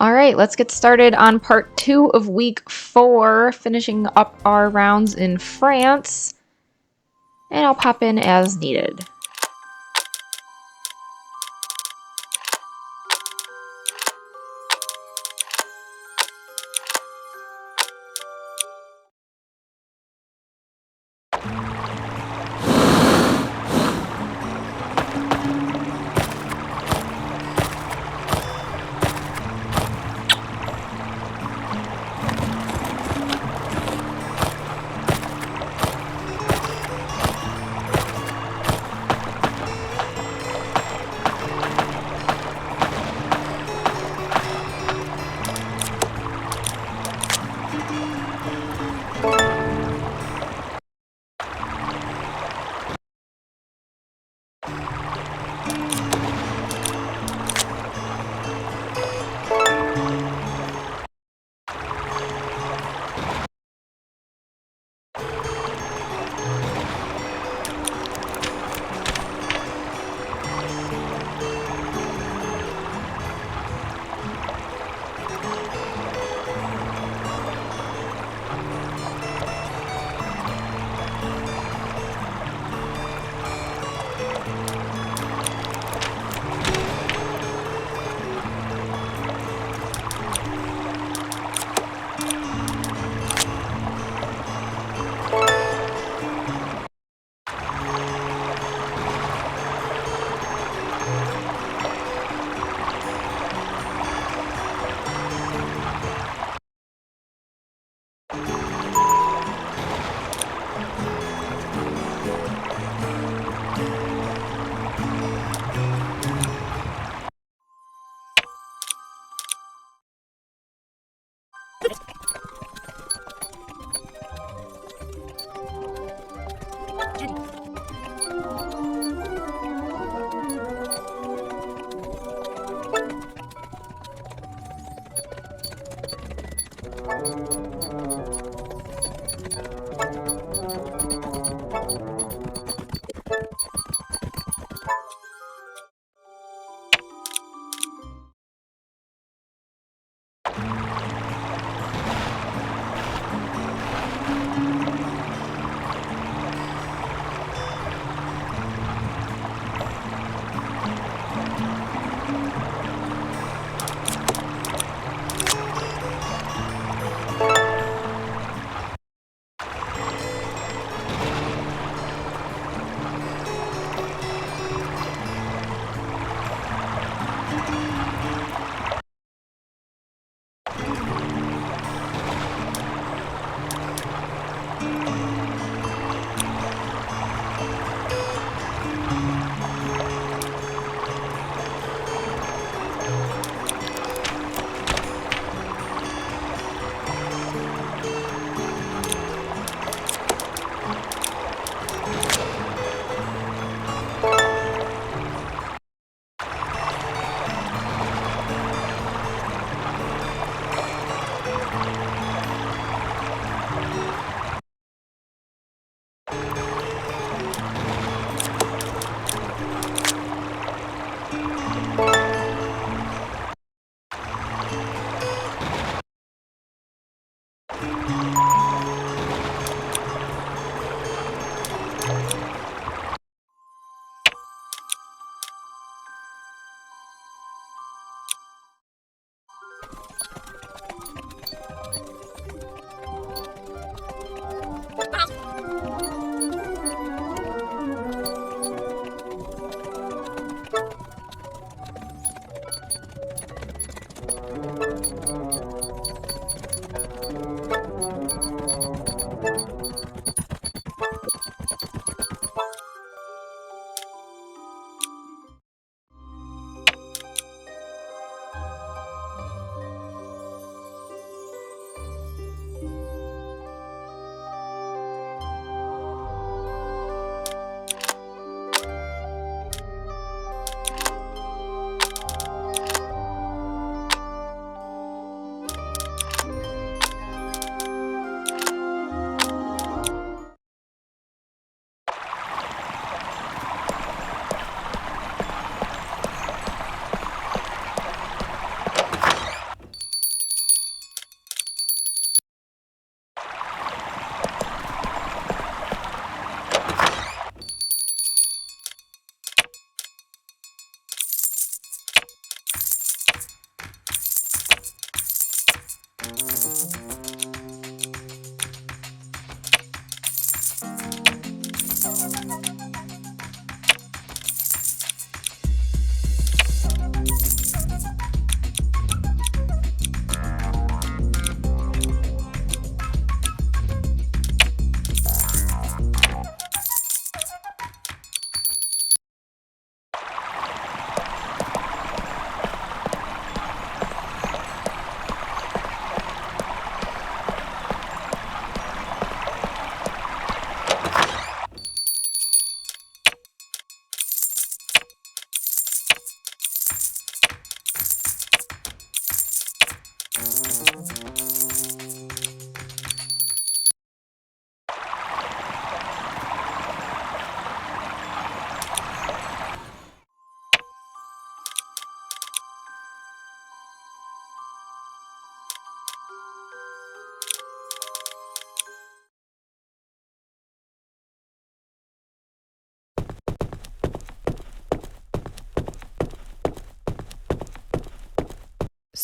All right, let's get started on part 2 of week 4, finishing up our rounds in France. And I'll pop in as needed.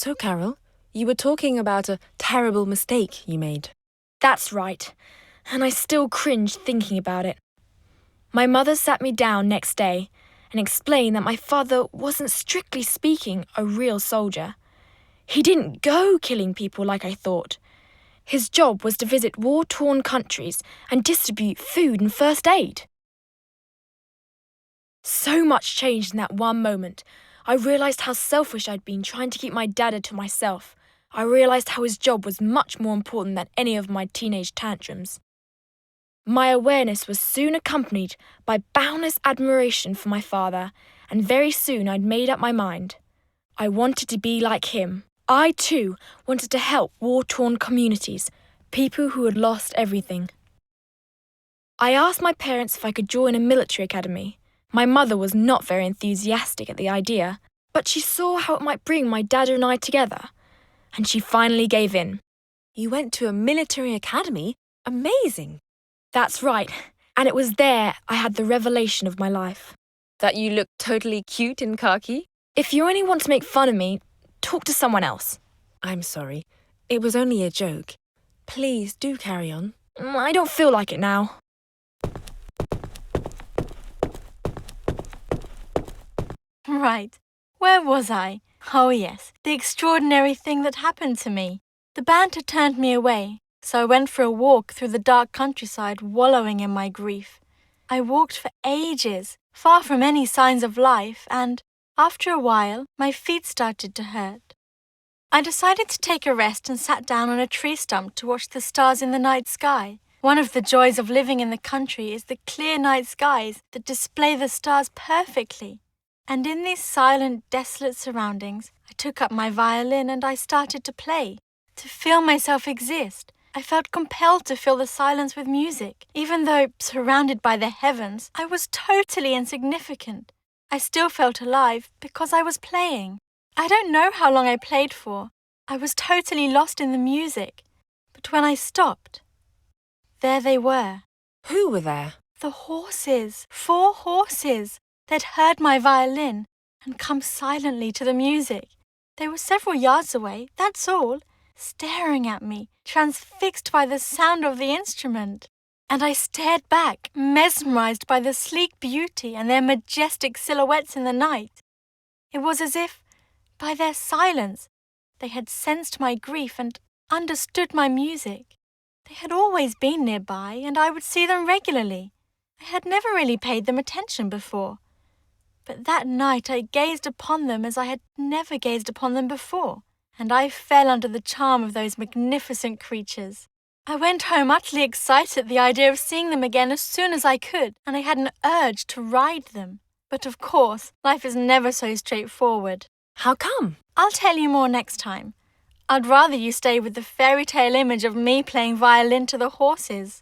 So, Carol, you were talking about a terrible mistake you made. That's right, and I still cringe thinking about it. My mother sat me down next day and explained that my father wasn't strictly speaking a real soldier. He didn't go killing people like I thought. His job was to visit war-torn countries and distribute food and first aid. So much changed in that one moment. I realised how selfish I'd been trying to keep my dada to myself. I realised how his job was much more important than any of my teenage tantrums. My awareness was soon accompanied by boundless admiration for my father, and very soon I'd made up my mind. I wanted to be like him. I, too, wanted to help war-torn communities, people who had lost everything. I asked my parents if I could join a military academy. My mother was not very enthusiastic at the idea, but she saw how it might bring my dad and I together, and she finally gave in. You went to a military academy? Amazing! That's right, and it was there I had the revelation of my life. That you looked totally cute in khaki? If you only want to make fun of me, talk to someone else. I'm sorry. It was only a joke. Please do carry on. I don't feel like it now. Right. Where was I? Oh yes, the extraordinary thing that happened to me. The band had turned me away, so I went for a walk through the dark countryside, wallowing in my grief. I walked for ages, far from any signs of life, and, after a while, my feet started to hurt. I decided to take a rest and sat down on a tree stump to watch the stars in the night sky. One of the joys of living in the country is the clear night skies that display the stars perfectly. And in these silent, desolate surroundings, I took up my violin and I started to play, to feel myself exist. I felt compelled to fill the silence with music. Even though, surrounded by the heavens, I was totally insignificant. I still felt alive because I was playing. I don't know how long I played for. I was totally lost in the music. But when I stopped, there they were. Who were there? The horses. 4 horses. They'd heard my violin and come silently to the music. They were several yards away, that's all, staring at me, transfixed by the sound of the instrument. And I stared back, mesmerized by the sleek beauty and their majestic silhouettes in the night. It was as if, by their silence, they had sensed my grief and understood my music. They had always been nearby, and I would see them regularly. I had never really paid them attention before. But that night I gazed upon them as I had never gazed upon them before, and I fell under the charm of those magnificent creatures. I went home utterly excited at the idea of seeing them again as soon as I could, and I had an urge to ride them. But of course, life is never so straightforward. How come? I'll tell you more next time. I'd rather you stay with the fairy tale image of me playing violin to the horses.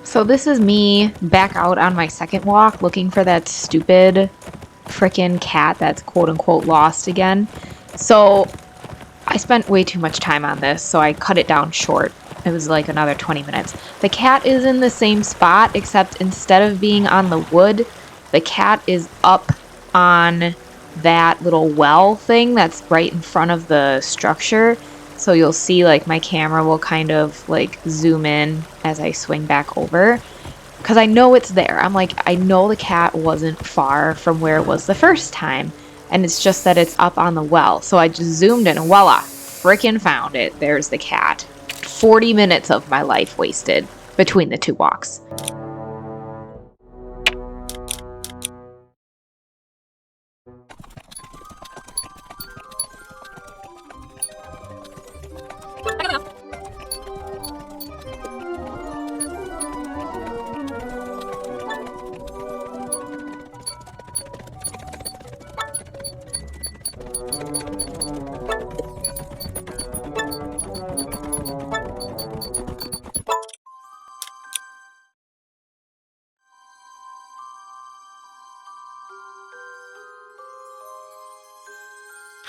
So this is me back out on my second walk looking for that stupid frickin' cat that's quote-unquote lost again. So I spent way too much time on this, so I cut it down short. It was like another 20 minutes. The cat is in the same spot, except instead of being on the wood, the cat is up on that little well thing that's right in front of the structure. So you'll see like my camera will kind of like zoom in as I swing back over. Because I know it's there. I'm like, I know the cat wasn't far from where it was the first time. And it's just that it's up on the well. So I just zoomed in and voila, frickin' found it. There's the cat. 40 minutes of my life wasted between the two walks.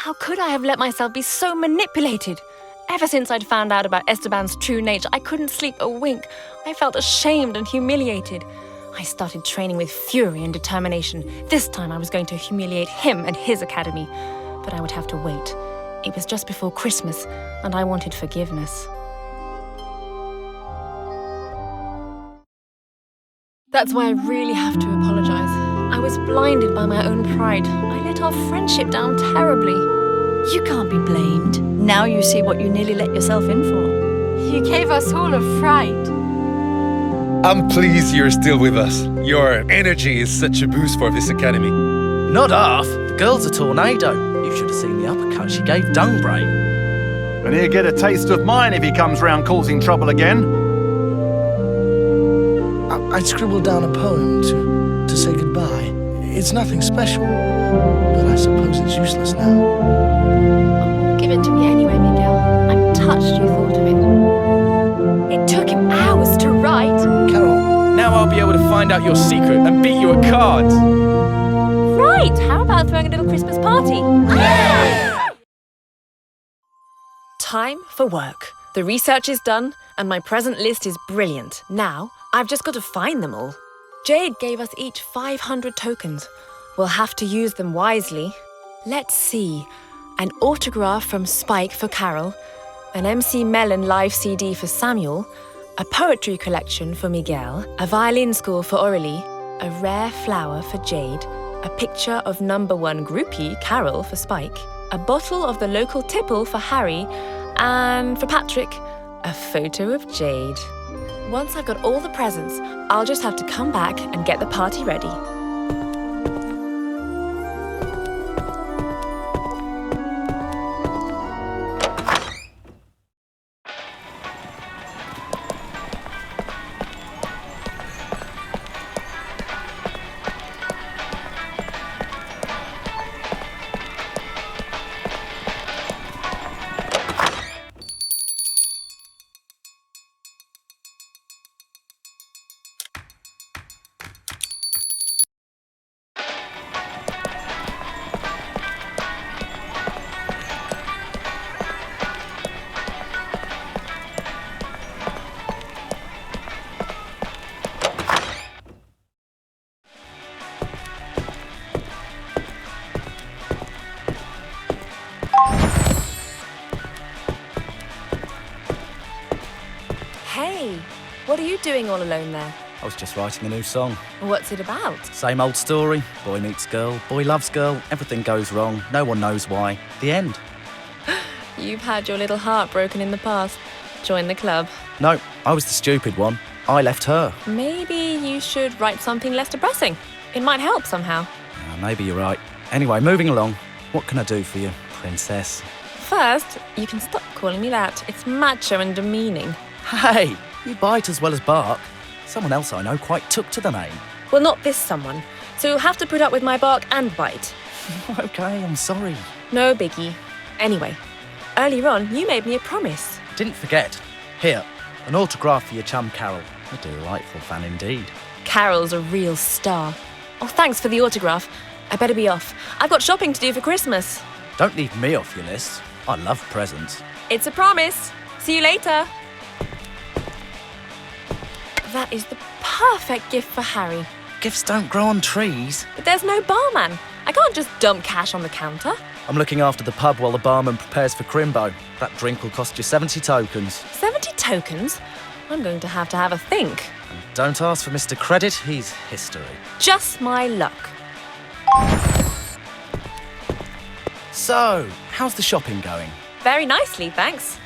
How could I have let myself be so manipulated? Ever since I'd found out about Esteban's true nature, I couldn't sleep a wink. I felt ashamed and humiliated. I started training with fury and determination. This time I was going to humiliate him and his academy. But I would have to wait. It was just before Christmas, and I wanted forgiveness. That's why I really have to apologize. I was blinded by my own pride. I let our friendship down terribly. You can't be blamed. Now you see what you nearly let yourself in for. You gave us all a fright. I'm pleased you're still with us. Your energy is such a boost for this academy. Not half. The girl's a tornado. You should have seen the uppercut she gave Dungbrain. And he'll get a taste of mine if he comes round causing trouble again. I'd scribbled down a poem to say goodbye. It's nothing special, but I suppose it's useless now. Oh, give it to me anyway, Miguel. I'm touched you thought of it. It took him hours to write. Carol, Now I'll be able to find out your secret and beat you at cards. Right, how about throwing a little Christmas party? Time for work. The research is done, and my present list is brilliant. Now, I've just got to find them all. Jade gave us each 500 tokens. We'll have to use them wisely. Let's see. An autograph from Spike for Carol, an MC Mellon live CD for Samuel, a poetry collection for Miguel, a violin score for Aurélie, a rare flower for Jade, a picture of #1 groupie Carol for Spike, a bottle of the local tipple for Harry, and for Patrick, a photo of Jade. Once I've got all the presents, I'll just have to come back and get the party ready. Hey, what are you doing all alone there? I was just writing a new song. What's it about? Same old story. Boy meets girl, boy loves girl, everything goes wrong, no one knows why. The end. You've had your little heart broken in the past. Join the club. No, I was the stupid one. I left her. Maybe you should write something less depressing. It might help somehow. Maybe you're right. Anyway, moving along. What can I do for you, princess? First, you can stop calling me that. It's macho and demeaning. Hey, you bite as well as bark. Someone else I know quite took to the name. Well, not this someone. So you'll have to put up with my bark and bite. Okay, I'm sorry. No biggie. Anyway, earlier on, you made me a promise. Didn't forget. Here, an autograph for your chum Carol. A delightful fan indeed. Carol's a real star. Oh, thanks for the autograph. I better be off. I've got shopping to do for Christmas. Don't leave me off your list. I love presents. It's a promise. See you later. That is the perfect gift for Harry. Gifts don't grow on trees. But there's no barman. I can't just dump cash on the counter. I'm looking after the pub while the barman prepares for Crimbo. That drink will cost you 70 tokens. 70 tokens? I'm going to have a think. And don't ask for Mr. Credit, he's history. Just my luck. So, how's the shopping going? Very nicely, thanks.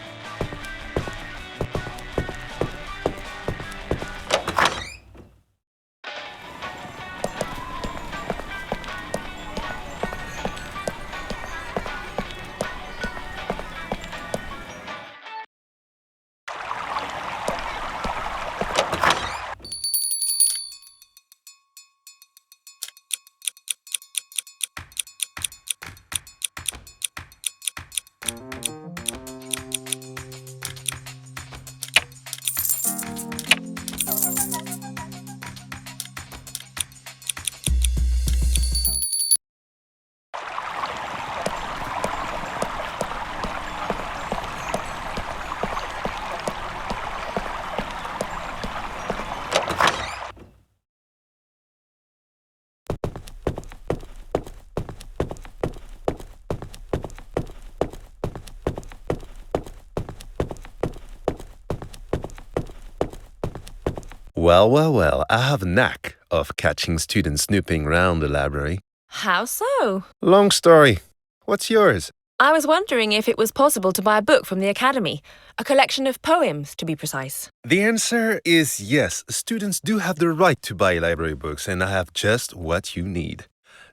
Well, I have a knack of catching students snooping around the library. How so? Long story. What's yours? I was wondering if it was possible to buy a book from the Academy. A collection of poems, to be precise. The answer is yes. Students do have the right to buy library books, and I have just what you need.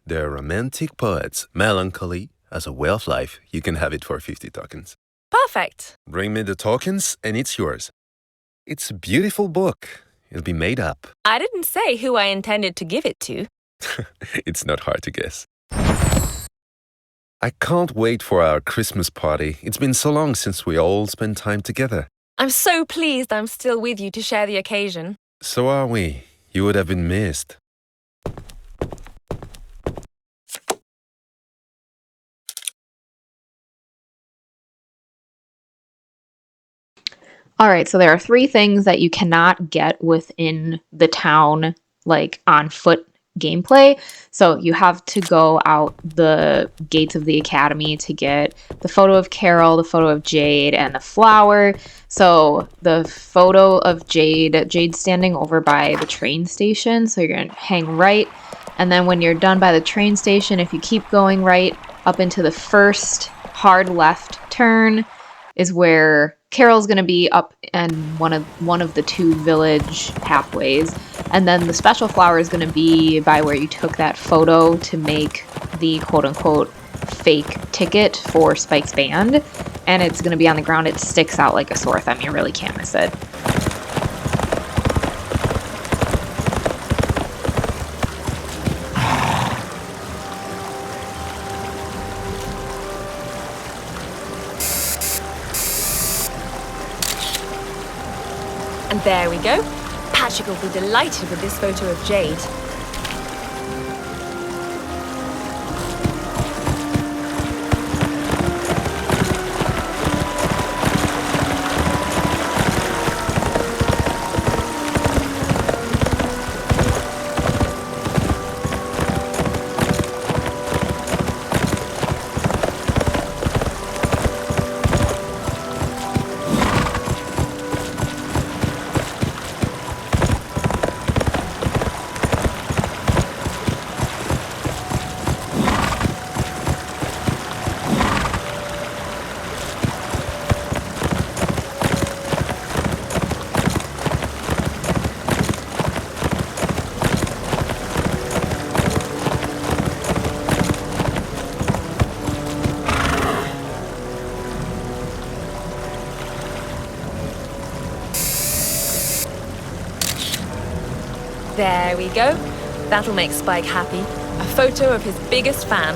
They're romantic poets, melancholy, as a way of life. You can have it for 50 tokens. Perfect. Bring me the tokens, and it's yours. It's a beautiful book. It'll be made up. I didn't say who I intended to give it to. It's not hard to guess. I can't wait for our Christmas party. It's been so long since we all spent time together. I'm so pleased I'm still with you to share the occasion. So are we. You would have been missed. All right, so there are 3 things that you cannot get within the town, like on foot gameplay. So you have to go out the gates of the academy to get the photo of Carol, the photo of Jade, and the flower. So the photo of Jade's standing over by the train station. So you're going to hang right. And then when you're done by the train station, if you keep going right up into the first hard left turn is where Carol's going to be up in one of the 2 village pathways. And then the special flower is going to be by where you took that photo to make the quote-unquote fake ticket for Spike's band. And it's going to be on the ground. It sticks out like a sore thumb. You really can't miss it. And there we go. Patrick will be delighted with this photo of Jade. There we go. That'll make Spike happy. A photo of his biggest fan.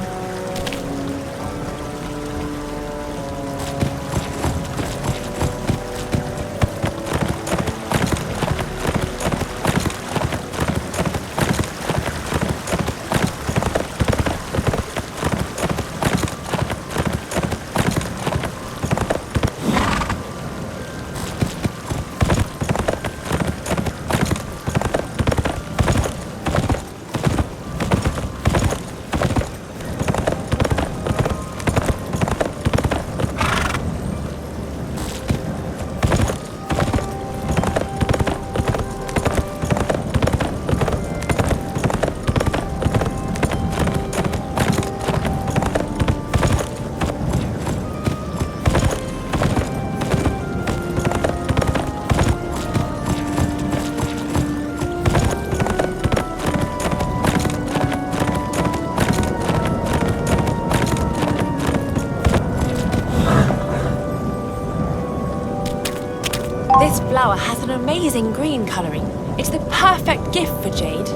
This flower has an amazing green colouring. It's the perfect gift for Jade.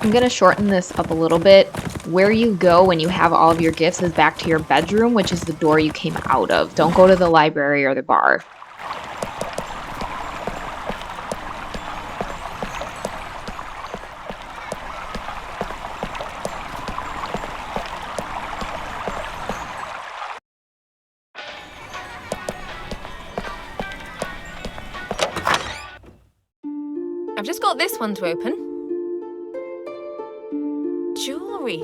I'm gonna shorten this up a little bit. Where you go when you have all of your gifts is back to your bedroom, which is the door you came out of. Don't go to the library or the bar. I've just got this one to open. Jewellery.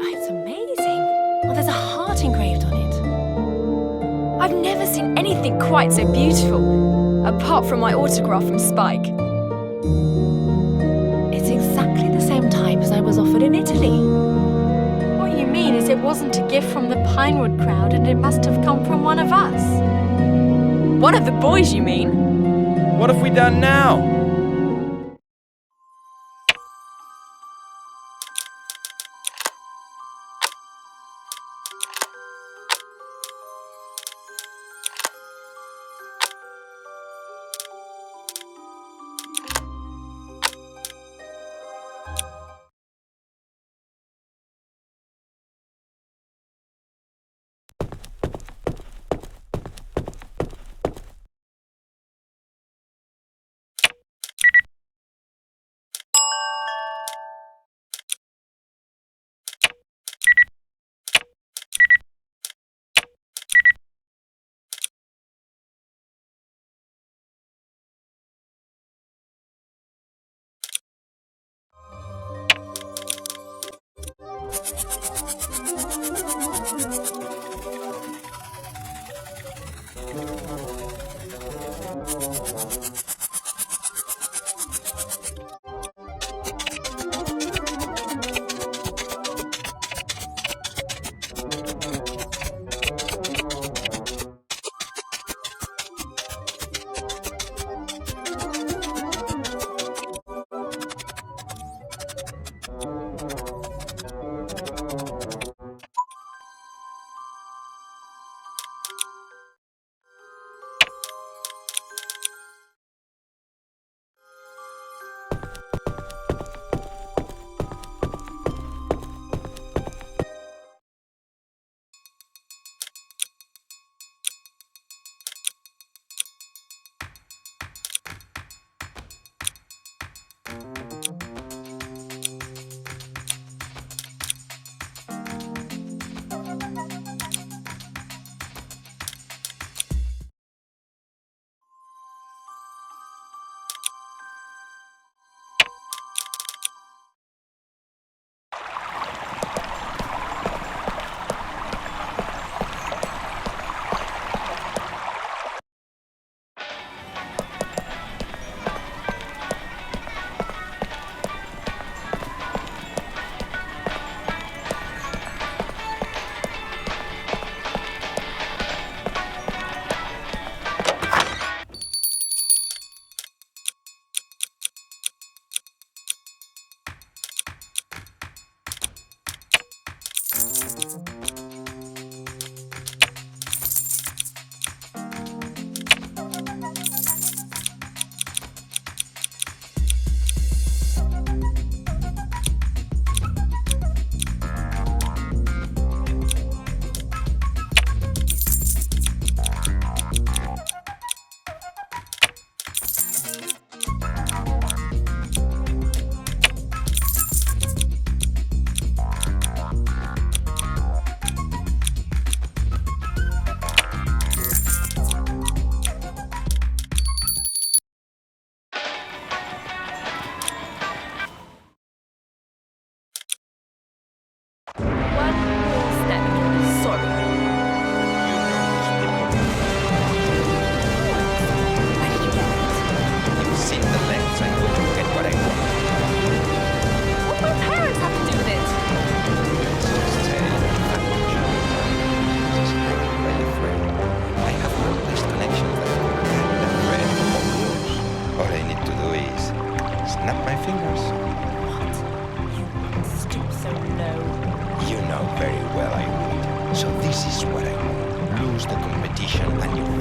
It's amazing. Oh, there's a heart engraved on it. I've never seen anything quite so beautiful, apart from my autograph from Spike. It's exactly the same type as I was offered in Italy. What you mean is it wasn't a gift from the Pinewood crowd and it must have come from one of us. One of the boys, you mean? What have we done now?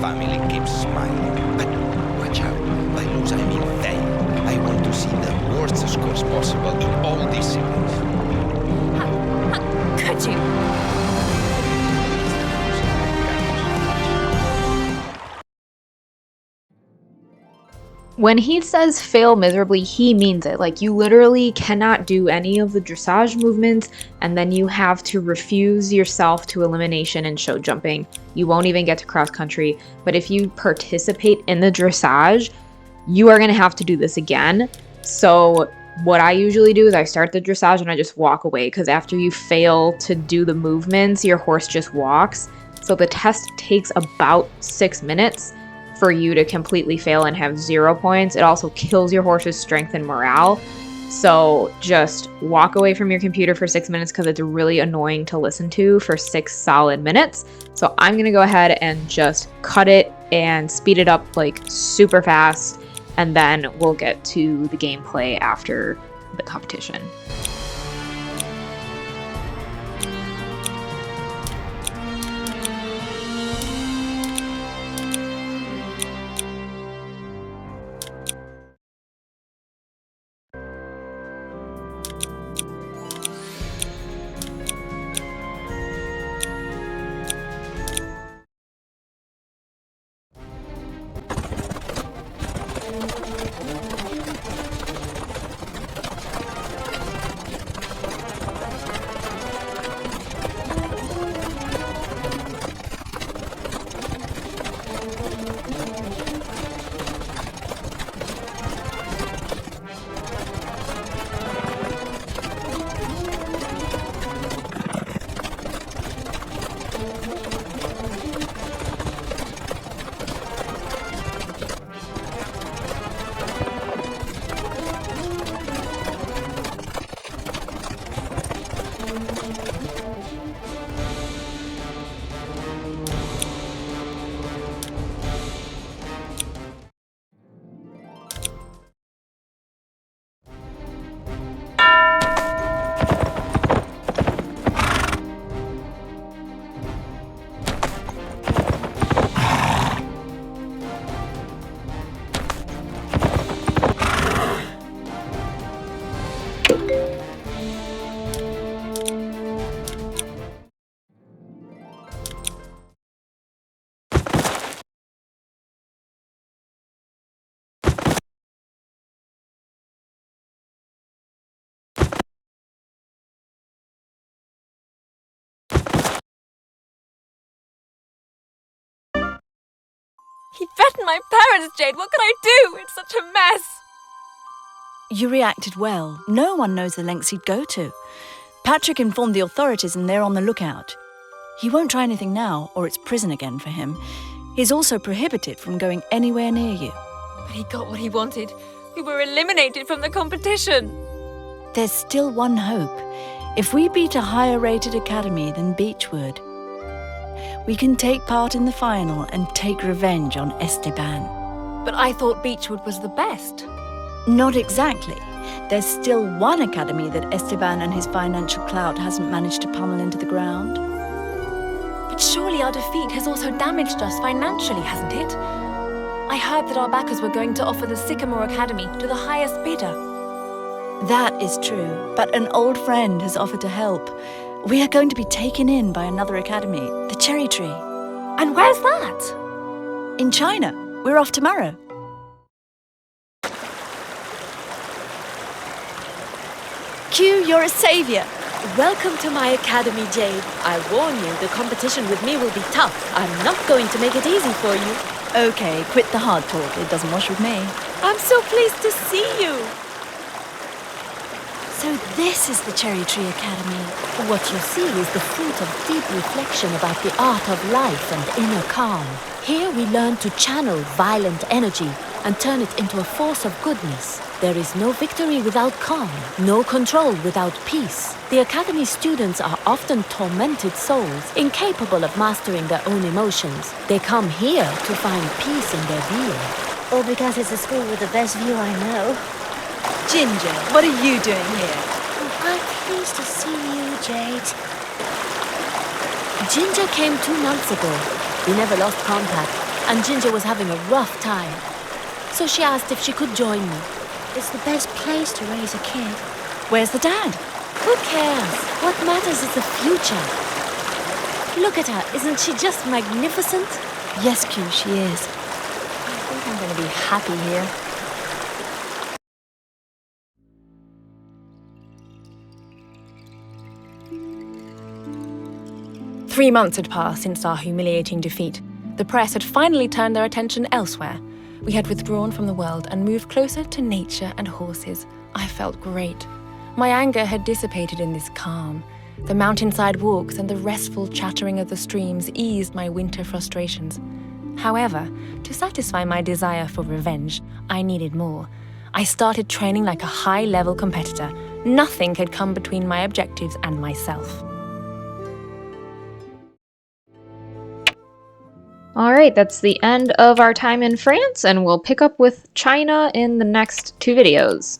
family keeps smiling. But watch out, by lose I mean fail. I want to see the worst scores possible in all disciplines. When he says fail miserably, he means it. Like, you literally cannot do any of the dressage movements, and then you have to refuse yourself to elimination in show jumping. You won't even get to cross country. But if you participate in the dressage, you are going to have to do this again. So what I usually do is I start the dressage and I just walk away, because after you fail to do the movements, your horse just walks. So the test takes about 6 minutes for you to completely fail and have 0 points. It also kills your horse's strength and morale. So just walk away from your computer for 6 minutes, because it's really annoying to listen to for 6 solid minutes. So I'm going to go ahead and just cut it and speed it up like super fast, and then we'll get to the gameplay after the competition. He threatened my parents, Jade. What can I do? It's such a mess. You reacted well. No one knows the lengths he'd go to. Patrick informed the authorities and they're on the lookout. He won't try anything now, or it's prison again for him. He's also prohibited from going anywhere near you. But he got what he wanted. We were eliminated from the competition. There's still one hope. If we beat a higher-rated academy than Beechwood, we can take part in the final and take revenge on Esteban. But I thought Beechwood was the best. Not exactly. There's still one academy that Esteban and his financial clout hasn't managed to pummel into the ground. But surely our defeat has also damaged us financially, hasn't it? I heard that our backers were going to offer the Sycamore Academy to the highest bidder. That is true, but an old friend has offered to help. We are going to be taken in by another academy, the Cherry Tree. And where's that? In China. We're off tomorrow. Q, you're a savior. Welcome to my academy, Jade. I warn you, the competition with me will be tough. I'm not going to make it easy for you. Okay, quit the hard talk. It doesn't wash with me. I'm so pleased to see you. So this is the Cherry Tree Academy. What you see is the fruit of deep reflection about the art of life and inner calm. Here we learn to channel violent energy and turn it into a force of goodness. There is no victory without calm, no control without peace. The Academy students are often tormented souls, incapable of mastering their own emotions. They come here to find peace in their being. All because it's the school with the best view I know. Ginger, what are you doing here? Oh, I'm pleased to see you, Jade. Ginger came 2 months ago. We never lost contact, and Ginger was having a rough time. So she asked if she could join me. It's the best place to raise a kid. Where's the dad? Who cares? What matters is the future. Look at her. Isn't she just magnificent? Yes, Q, she is. I think I'm going to be happy here. 3 months had passed since our humiliating defeat. The press had finally turned their attention elsewhere. We had withdrawn from the world and moved closer to nature and horses. I felt great. My anger had dissipated in this calm. The mountainside walks and the restful chattering of the streams eased my winter frustrations. However, to satisfy my desire for revenge, I needed more. I started training like a high-level competitor. Nothing had come between my objectives and myself. All right, that's the end of our time in France, and we'll pick up with China in the next 2 videos.